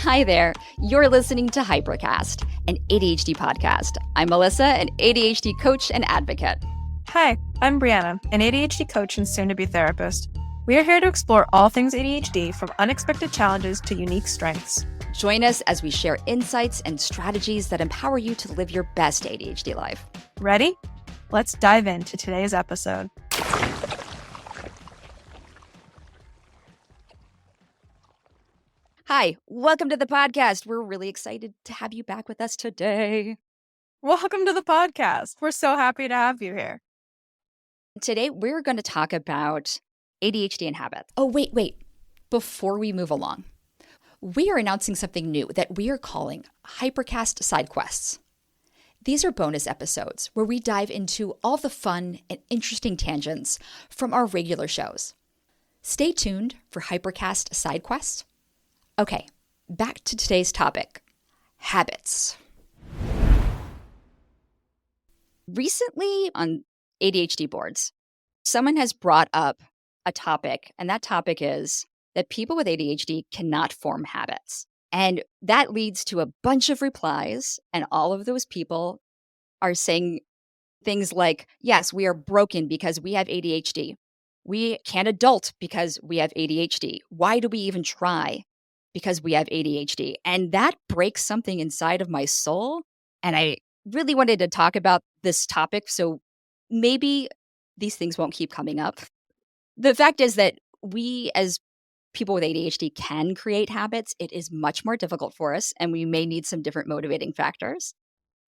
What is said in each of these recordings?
Hi there. You're listening to Hypercast, an ADHD podcast. I'm Melissa, an ADHD coach and advocate. Hi, I'm Brianna, an ADHD coach and soon-to-be therapist. We are here to explore all things ADHD, from unexpected challenges to unique strengths. Join us as we share insights and strategies that empower you to live your best ADHD life. Ready? Let's dive into today's episode. Hi, welcome to the podcast. We're really excited to have you back with us today. Welcome to the podcast. We're so happy to have you here. Today, we're going to talk about ADHD and habits. Oh, wait. Before we move along, we are announcing something new that we are calling Hypercast Side Quests. These are bonus episodes where we dive into all the fun and interesting tangents from our regular shows. Stay tuned for Hypercast Side Quests. Okay, back to today's topic, habits. Recently on ADHD boards, someone has brought up a topic, and that topic is that people with ADHD cannot form habits. And that leads to a bunch of replies, and all of those people are saying things like, yes, we are broken because we have ADHD. We can't adult because we have ADHD. Why do we even try? Because we have ADHD. And that breaks something inside of my soul. And I really wanted to talk about this topic, so maybe these things won't keep coming up. The fact is that we as people with ADHD can create habits. It is much more difficult for us, and we may need some different motivating factors.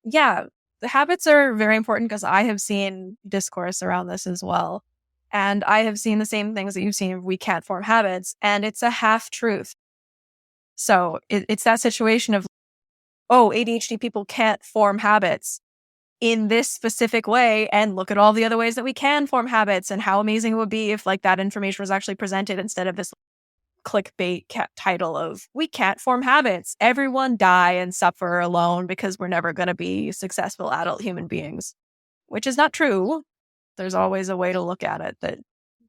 Yeah, the habits are very important because I have seen discourse around this as well. And I have seen the same things that you've seen. We can't form habits, and it's a half truth. So it's that situation of, oh, ADHD people can't form habits in this specific way, and look at all the other ways that we can form habits, and how amazing it would be if that information was actually presented instead of this clickbait title of, we can't form habits. Everyone die and suffer alone because we're never going to be successful adult human beings, which is not true. There's always a way to look at it that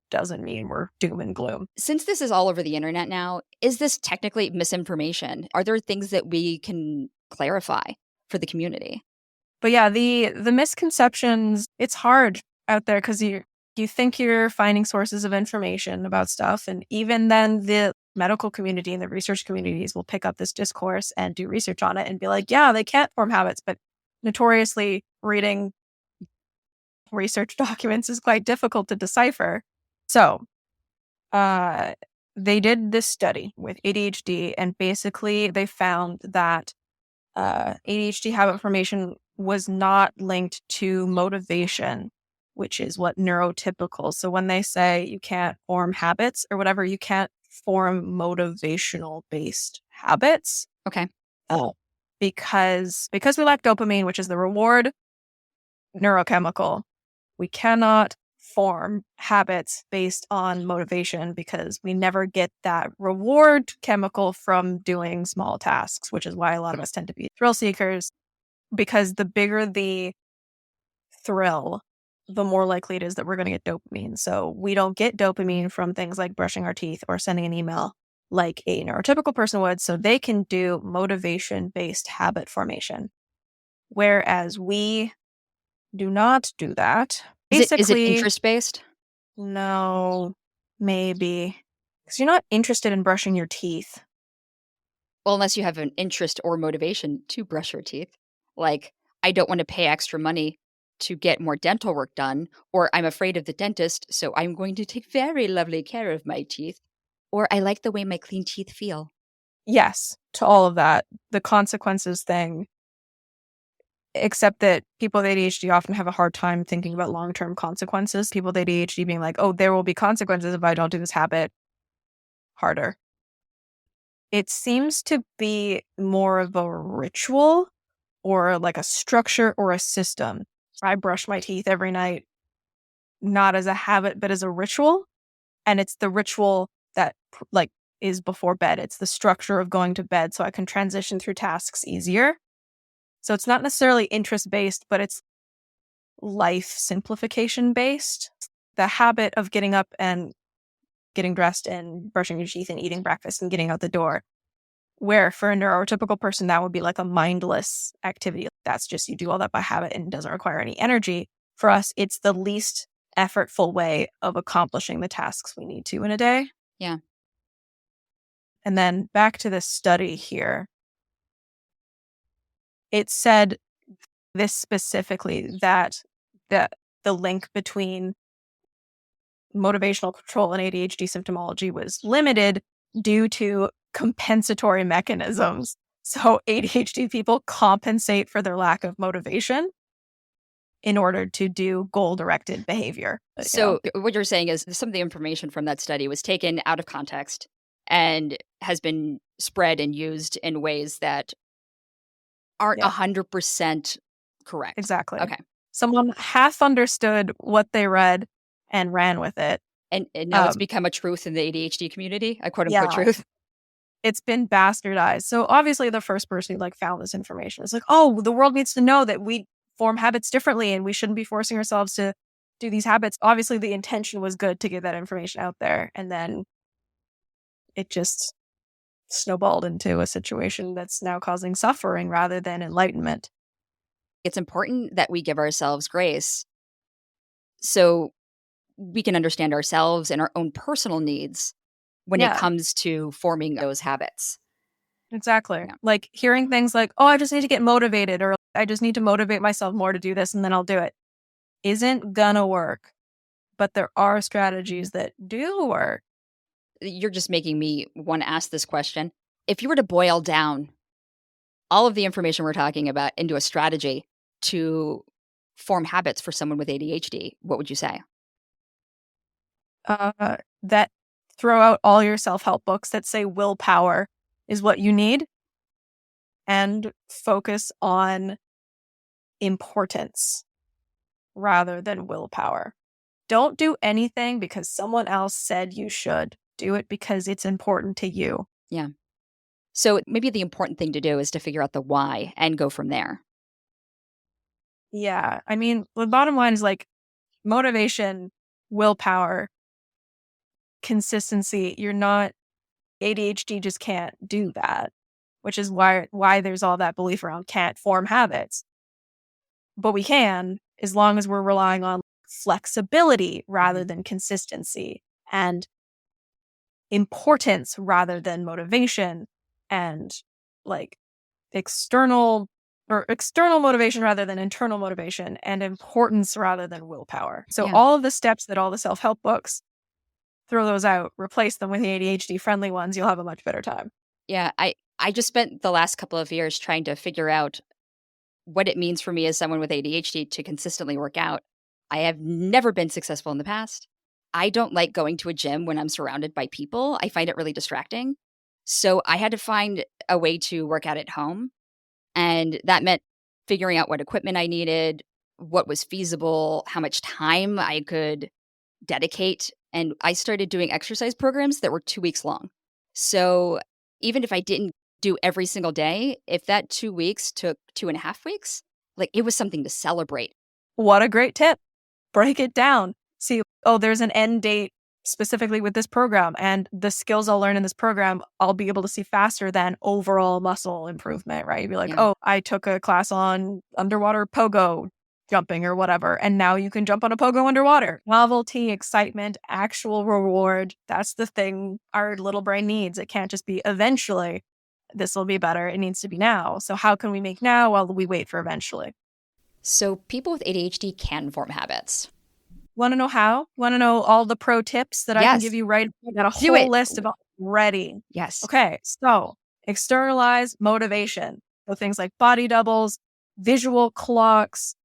doesn't mean we're doom and gloom. Since this is all over the internet now, is this technically misinformation? Are there things that we can clarify for the community? But yeah, the misconceptions, it's hard out there because you think you're finding sources of information about stuff. And even then the medical community and the research communities will pick up this discourse and do research on it and be like, yeah, they can't form habits. But notoriously, reading research documents is quite difficult to decipher. So they did this study with ADHD, and basically they found that ADHD habit formation was not linked to motivation, which is what neurotypical. So when they say you can't form habits or whatever, you can't form motivational based habits. Okay. Because we lack dopamine, which is the reward neurochemical, we cannot form habits based on motivation because we never get that reward chemical from doing small tasks, which is why a lot of us tend to be thrill seekers, because the bigger the thrill, the more likely it is that we're going to get dopamine. So we don't get dopamine from things like brushing our teeth or sending an email like a neurotypical person would, so they can do motivation-based habit formation. Whereas we do not do that. Is it interest-based? No, maybe. Because you're not interested in brushing your teeth. Well, unless you have an interest or motivation to brush your teeth. Like, I don't want to pay extra money to get more dental work done, or I'm afraid of the dentist, so I'm going to take very lovely care of my teeth. Or I like the way my clean teeth feel. Yes, to all of that. The consequences thing. Except that people with ADHD often have a hard time thinking about long-term consequences. People with ADHD being like, oh, there will be consequences if I don't do this habit. Harder. It seems to be more of a ritual or like a structure or a system. I brush my teeth every night, not as a habit, but as a ritual. And it's the ritual that is before bed. It's the structure of going to bed so I can transition through tasks easier. So it's not necessarily interest-based, but it's life simplification-based. The habit of getting up and getting dressed and brushing your teeth and eating breakfast and getting out the door where for a neurotypical person, that would be like a mindless activity. That's just, you do all that by habit and it doesn't require any energy. For us, it's the least effortful way of accomplishing the tasks we need to in a day. Yeah. And then back to this study here. It said this specifically, that the link between motivational control and ADHD symptomology was limited due to compensatory mechanisms. So ADHD people compensate for their lack of motivation in order to do goal-directed behavior. So what you're saying is some of the information from that study was taken out of context and has been spread and used in ways that aren't 100% correct. Exactly. Okay. Someone half understood what they read and ran with it. And now it's become a truth in the ADHD community, a quote unquote truth. It's been bastardized. So obviously the first person who found this information is like, oh, the world needs to know that we form habits differently and we shouldn't be forcing ourselves to do these habits. Obviously the intention was good to get that information out there. And then it just snowballed into a situation that's now causing suffering rather than enlightenment. It's important that we give ourselves grace so we can understand ourselves and our own personal needs when it comes to forming those habits. Exactly. Yeah. Like hearing things like, oh, I just need to get motivated, or I just need to motivate myself more to do this and then I'll do it, isn't gonna work. But there are strategies that do work. You're just making me want to ask this question. If you were to boil down all of the information we're talking about into a strategy to form habits for someone with ADHD, what would you say? That throw out all your self-help books that say willpower is what you need and focus on importance rather than willpower. Don't do anything because someone else said you should. Do it because it's important to you. Yeah. So maybe the important thing to do is to figure out the why and go from there. Yeah. I mean, the bottom line is motivation, willpower, consistency. You're not, ADHD just can't do that, which is why there's all that belief around can't form habits. But we can, as long as we're relying on flexibility rather than consistency, and importance rather than motivation, and external motivation rather than internal motivation, and importance rather than willpower. So all of the steps that all the self-help books, throw those out, replace them with the ADHD friendly ones, you'll have a much better time. Yeah, I just spent the last couple of years trying to figure out what it means for me as someone with ADHD to consistently work out. I have never been successful in the past. I don't like going to a gym when I'm surrounded by people. I find it really distracting. So I had to find a way to work out at home. And that meant figuring out what equipment I needed, what was feasible, how much time I could dedicate. And I started doing exercise programs that were 2 weeks long. So even if I didn't do every single day, if that 2 weeks took 2.5 weeks, it was something to celebrate. What a great tip. Break it down. See, there's an end date specifically with this program, and the skills I'll learn in this program, I'll be able to see faster than overall muscle improvement, right? You'd be like, I took a class on underwater pogo jumping or whatever, and now you can jump on a pogo underwater. Novelty, excitement, actual reward. That's the thing our little brain needs. It can't just be eventually this will be better. It needs to be now. So how can we make now while we wait for eventually? So people with ADHD can form habits. Want to know how? Want to know all the pro tips that I can give you right? I got a whole list of ready. Yes. Okay. So externalize motivation. So things like body doubles, visual clocks,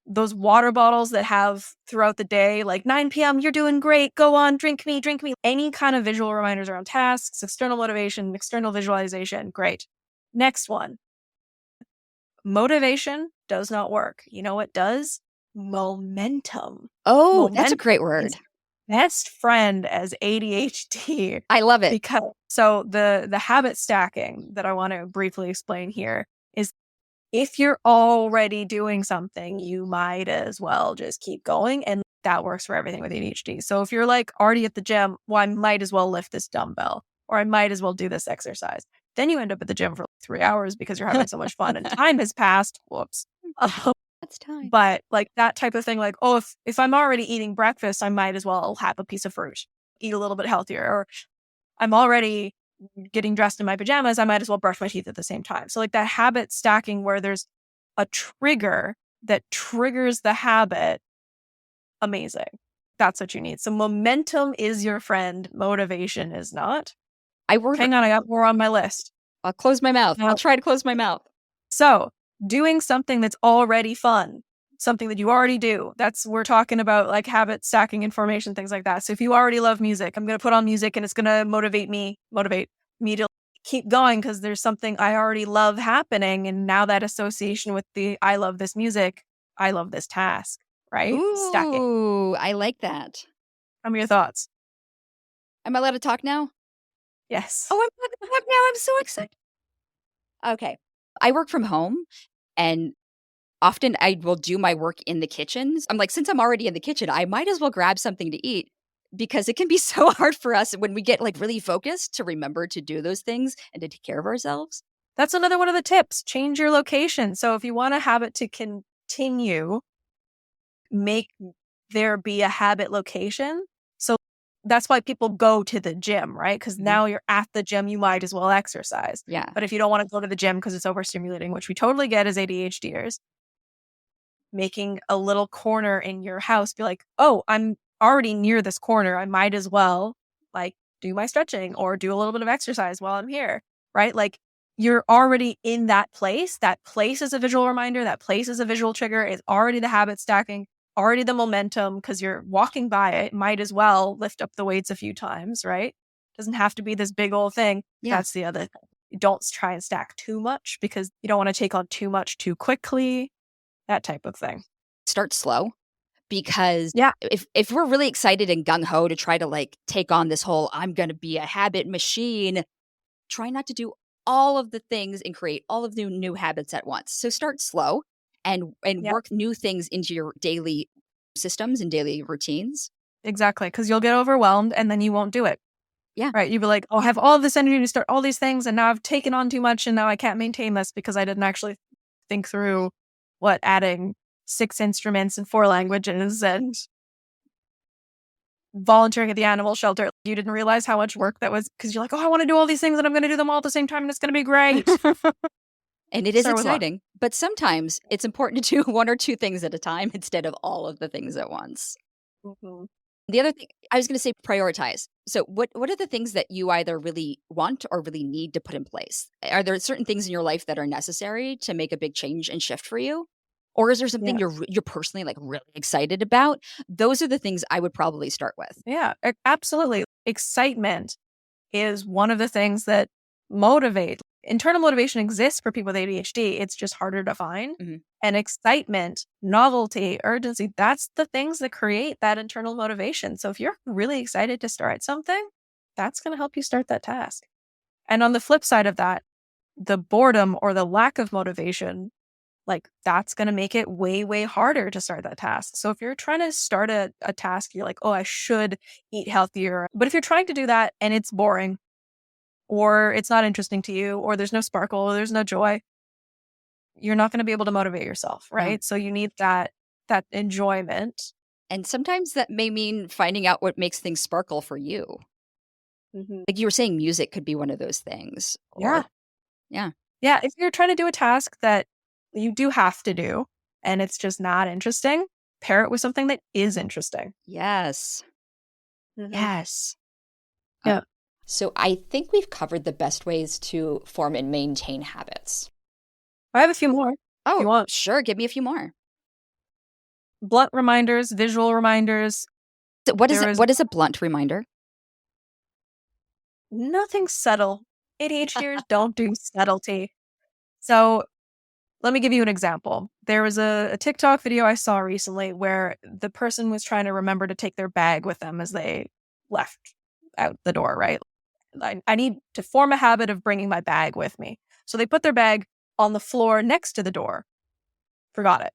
those water bottles that have throughout the day, 9 p.m., you're doing great. Go on, drink me. Any kind of visual reminders around tasks, external motivation, external visualization. Great. Next one. Motivation does not work. You know what does? Momentum. Momentum, that's a great word. Best friend as ADHD. I love it. Because the habit stacking that I want to briefly explain here is, if you're already doing something, you might as well just keep going. And that works for everything with ADHD. So if you're already at the gym, well, I might as well lift this dumbbell. or I might as well do this exercise. Then you end up at the gym for 3 hours because you're having so much fun and time has passed. Whoops. That's time. But like that type of thing, like, oh, if I'm already eating breakfast, I might as well have a piece of fruit, eat a little bit healthier. Or I'm already getting dressed in my pajamas, I might as well brush my teeth at the same time. So like that habit stacking where there's a trigger that triggers the habit, amazing. That's what you need. So momentum is your friend. Motivation is not. Hang on, I got more on my list. I'll close my mouth. I'll try to close my mouth. So doing something that's already fun, something that you already do. We're talking about like habit stacking information, things like that. So if you already love music, I'm going to put on music and it's going to motivate me to keep going because there's something I already love happening. And now that association with I love this music, I love this task, right? Stacking. Ooh, I like that. Tell me your thoughts. Am I allowed to talk now? Yes. Oh, I'm allowed to talk now. I'm so excited. Okay. I work from home and often I will do my work in the kitchens. I'm like, since I'm already in the kitchen, I might as well grab something to eat because it can be so hard for us when we get like really focused to remember to do those things and to take care of ourselves. That's another one of the tips. Change your location. So if you want a habit to continue, make there be a habit location. So that's why people go to the gym, right? Because now you're at the gym, you might as well exercise. Yeah. But if you don't want to go to the gym because it's overstimulating, which we totally get as ADHDers, making a little corner in your house, be like, oh, I'm already near this corner. I might as well like do my stretching or do a little bit of exercise while I'm here, right? Like you're already in that place. That place is a visual reminder. That place is a visual trigger. It's already the habit stacking, already the momentum because you're walking by it. Might as well lift up the weights a few times, right? Doesn't have to be this big old thing. Yeah. That's the other thing. You don't try and stack too much because you don't want to take on too much too quickly. That type of thing. Start slow because if we're really excited and gung-ho to try to like take on this whole I'm going to be a habit machine, try not to do all of the things and create all of the new habits at once. So start slow and work new things into your daily systems and daily routines. Exactly, because you'll get overwhelmed and then you won't do it. Yeah. Right. You'll be like, oh, I have all this energy to start all these things and now I've taken on too much and now I can't maintain this because I didn't actually think through adding 6 instruments and 4 languages and volunteering at the animal shelter. You didn't realize how much work that was because you're like, oh, I want to do all these things and I'm going to do them all at the same time and it's going to be great. And it is exciting, but sometimes it's important to do 1 or 2 things at a time instead of all of the things at once. Mm-hmm. The other thing I was going to say, prioritize. So what are the things that you either really want or really need to put in place? Are there certain things in your life that are necessary to make a big change and shift for you? Or is there something you're personally like really excited about? Those are the things I would probably start with. Yeah, absolutely. Excitement is one of the things that motivate. Internal motivation exists for people with ADHD. It's just harder to find. Mm-hmm. And excitement, novelty, urgency, that's the things that create that internal motivation. So if you're really excited to start something, that's going to help you start that task. And on the flip side of that, the boredom or the lack of motivation, like that's going to make it way, way harder to start that task. So if you're trying to start a task, you're like, oh, I should eat healthier. But if you're trying to do that and it's boring or it's not interesting to you or there's no sparkle or there's no joy, you're not going to be able to motivate yourself, right? So you need that enjoyment. And sometimes that may mean finding out what makes things sparkle for you. Mm-hmm. Like you were saying, music could be one of those things. Yeah. If you're trying to do a task that you do have to do and it's just not interesting, pair it with something that is interesting. Yes. Mm-hmm. Yes. Yeah. So I think we've covered the best ways to form and maintain habits. I have a few more. Oh, if you want. Sure. Give me a few more. Blunt reminders, visual reminders. What is a blunt reminder? Nothing subtle. ADHDers don't do subtlety. So let me give you an example. There was a TikTok video I saw recently where the person was trying to remember to take their bag with them as they left out the door, right? I need to form a habit of bringing my bag with me. So they put their bag on the floor next to the door. Forgot it.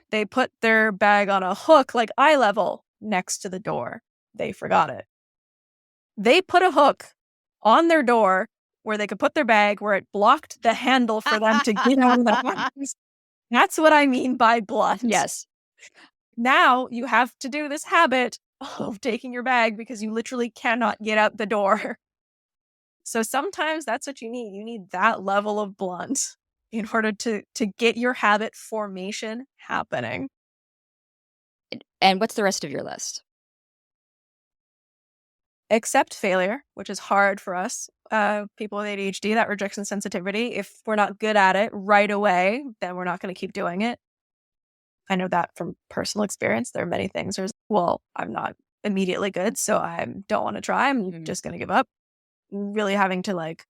They put their bag on a hook like eye level next to the door. They forgot it. They put a hook on their door where they could put their bag, where it blocked the handle for them to get out of the house. That's what I mean by blunt. Yes. Now you have to do this habit of taking your bag because you literally cannot get out the door. So sometimes that's what you need. You need that level of blunt in order to get your habit formation happening. And what's the rest of your list? Accept failure, which is hard for us, people with ADHD, that rejection sensitivity. If we're not good at it right away, then we're not going to keep doing it. I know that from personal experience. There are many things. There's, well, I'm not immediately good, so I don't want to try. I'm just going to give up. Really having to like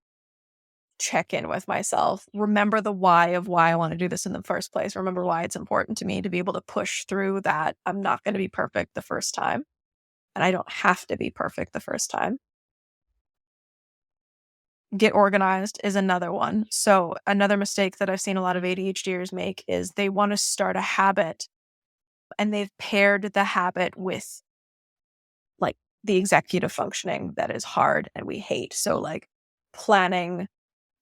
check in with myself, remember the why of why I want to do this in the first place. Remember why it's important to me to be able to push through that. I'm not going to be perfect the first time. And I don't have to be perfect the first time. Get organized is another one. So another mistake that I've seen a lot of ADHDers make is they want to start a habit and they've paired the habit with like the executive functioning that is hard and we hate. So like planning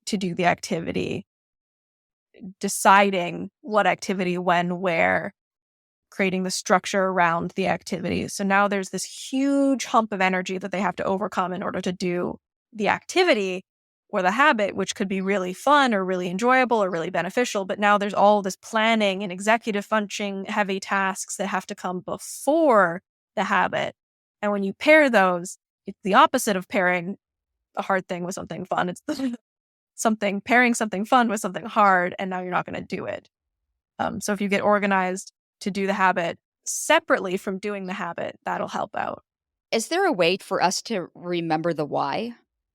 to do the activity, deciding what activity, when, where, creating the structure around the activity. So now there's this huge hump of energy that they have to overcome in order to do the activity or the habit, which could be really fun or really enjoyable or really beneficial. But now there's all this planning and executive functioning heavy tasks that have to come before the habit. And when you pair those, it's the opposite of pairing a hard thing with something fun. It's pairing something fun with something hard, and now you're not going to do it. So if you get organized to do the habit separately from doing the habit, that'll help out. Is there a way for us to remember the why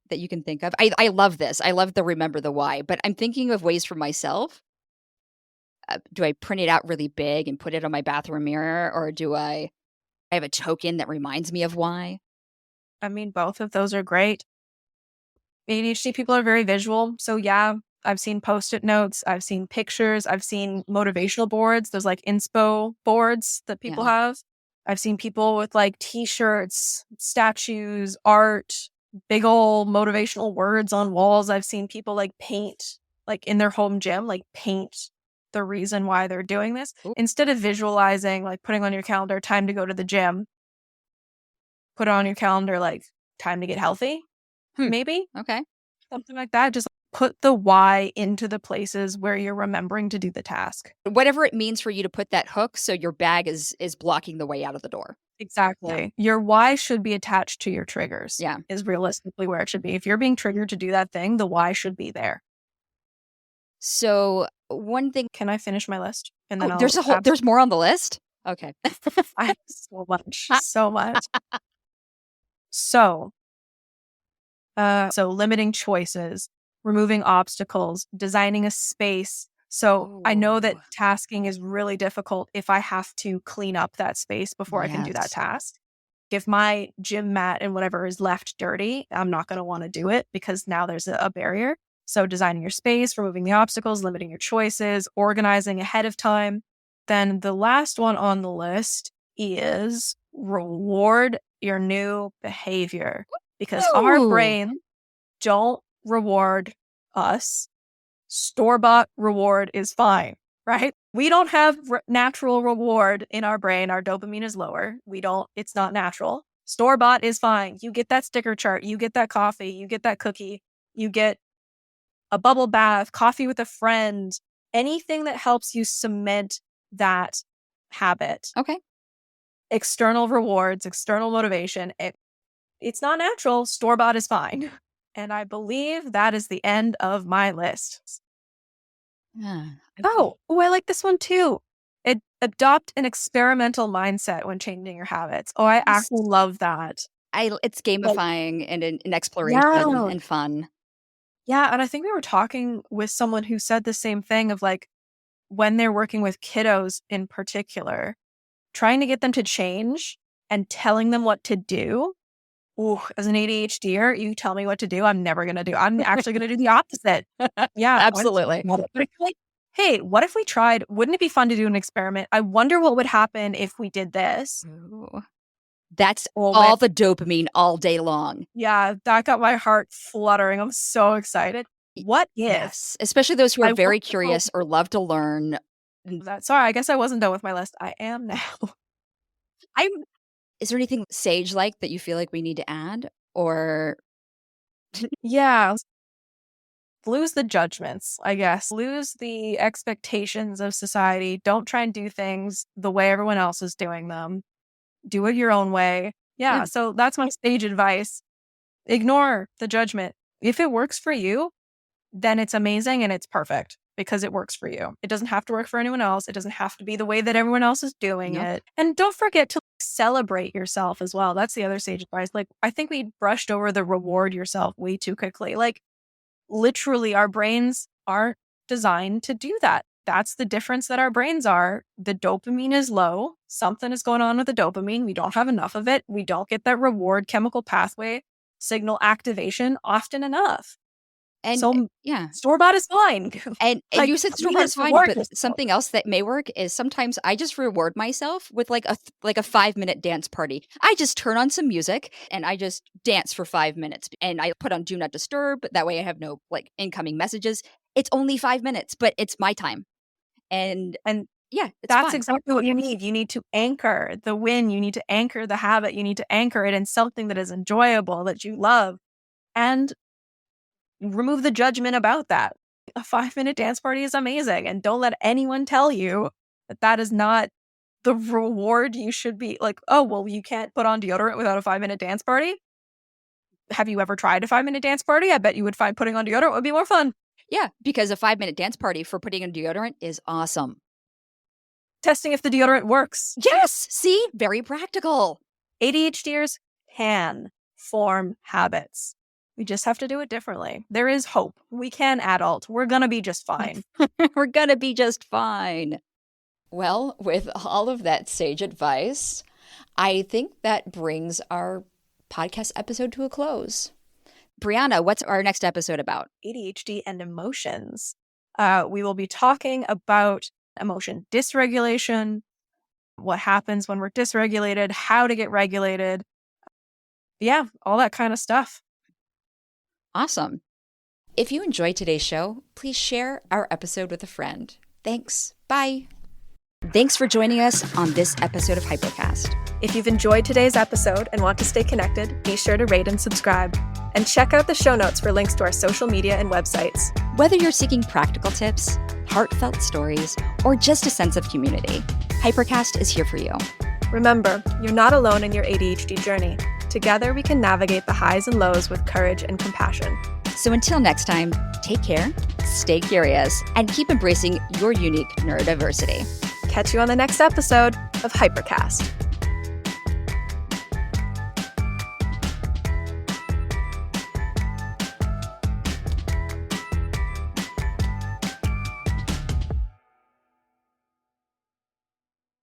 that you can think of? I love this. I love the remember the why, but I'm thinking of ways for myself. Do I print it out really big and put it on my bathroom mirror, or do I have a token that reminds me of why? I mean, both of those are great. ADHD people are very visual. So yeah, I've seen Post-it notes. I've seen pictures. I've seen motivational boards. There's like inspo boards that people have. I've seen people with like t-shirts, statues, art, big old motivational words on walls. I've seen people like paint, like in their home gym, like paint the reason why they're doing this. Ooh. Instead of visualizing, like putting on your calendar, time to go to the gym, put on your calendar, like time to get healthy, maybe. Okay. Something like that. Just put the why into the places where you're remembering to do the task. Whatever it means for you to put that hook so your bag is blocking the way out of the door. Exactly. Yeah. Your why should be attached to your triggers. Yeah. Is realistically where it should be. If you're being triggered to do that thing, the why should be there. So one thing. Can I finish my list? And then there's more on the list? Okay. I have so much. So much. So limiting choices, removing obstacles, designing a space. So I know that tasking is really difficult if I have to clean up that space before I can do that task. If my gym mat and whatever is left dirty, I'm not going to want to do it because now there's a barrier. So designing your space, removing the obstacles, limiting your choices, organizing ahead of time. Then the last one on the list is reward your new behavior. Because our brain don't reward us. Store-bought reward is fine, right? We don't have natural reward in our brain. Our dopamine is lower. It's not natural. Store-bought is fine. You get that sticker chart. You get that coffee. You get that cookie. You get a bubble bath, coffee with a friend, anything that helps you cement that habit. Okay. External rewards, external motivation. It's not natural. Store-bought is fine. And I believe that is the end of my list. Yeah. Oh, I like this one too. Adopt an experimental mindset when changing your habits. Oh, I actually love that. It's gamifying and an exploration and fun. Yeah, and I think we were talking with someone who said the same thing of like when they're working with kiddos in particular, trying to get them to change and telling them what to do. Ooh, as an ADHDer, you tell me what to do, I'm never going to do. I'm actually going to do the opposite. Yeah, absolutely. Like, hey, what if we tried? Wouldn't it be fun to do an experiment? I wonder what would happen if we did this. Ooh. That's Oh, all the dopamine all day long. yeah, that got my heart fluttering. I'm so excited. What if? Yes, especially those who are I very want to curious or love to learn. that. Sorry, I guess I wasn't done with my list. I am now. I'm Is there anything sage-like that you feel like we need to add? Or yeah. Lose the judgments, I guess. Lose the expectations of society. Don't try and do things the way everyone else is doing them. Do it your own way. Yeah, so that's my sage advice. Ignore the judgment. If it works for you, then it's amazing and it's perfect because it works for you. It doesn't have to work for anyone else. It doesn't have to be the way that everyone else is doing it. And don't forget to celebrate yourself as well. That's the other sage advice. Like, I think we brushed over the reward yourself way too quickly. Like, literally, our brains aren't designed to do that. That's the difference that our brains are. The dopamine is low. Something is going on with the dopamine. We don't have enough of it. We don't get that reward chemical pathway signal activation often enough. and So yeah. store-bought is fine. And Like, you said please store-bought is fine, reward but yourself. something else that may work is sometimes I just reward myself with like a 5-minute dance party. I just turn on some music and I just dance for 5 minutes, and I put on do not disturb. That way I have no like incoming messages. It's only 5 minutes, but it's my time. And yeah, it's That's fun. exactly what you need. You need to anchor the win. You need to anchor the habit. You need to anchor it in something that is enjoyable, that you love, and remove the judgment about that. A 5-minute dance party is amazing. And don't let anyone tell you that that is not the reward you should be like, oh, well, you can't put on deodorant without a 5-minute dance party. Have you ever tried a 5-minute dance party? I bet you would find putting on deodorant would be more fun. Yeah, because a 5-minute dance party for putting on deodorant is awesome. Testing if the deodorant works. Yes, see? Very practical. ADHDers can form habits. We just have to do it differently. There is hope. We can adult. We're going to be just fine. We're going to be just fine. Well, with all of that sage advice, I think that brings our podcast episode to a close. Brianna, what's our next episode about? ADHD and emotions. We will be talking about emotion dysregulation, what happens when we're dysregulated, how to get regulated. Yeah, all that kind of stuff. Awesome. If you enjoyed today's show, please share our episode with a friend. Thanks. Bye. Thanks for joining us on this episode of Hypercast. If you've enjoyed today's episode and want to stay connected, be sure to rate and subscribe. And check out the show notes for links to our social media and websites. Whether you're seeking practical tips, heartfelt stories, or just a sense of community, Hypercast is here for you. Remember, you're not alone in your ADHD journey. Together, we can navigate the highs and lows with courage and compassion. So until next time, take care, stay curious, and keep embracing your unique neurodiversity. Catch you on the next episode of Hypercast.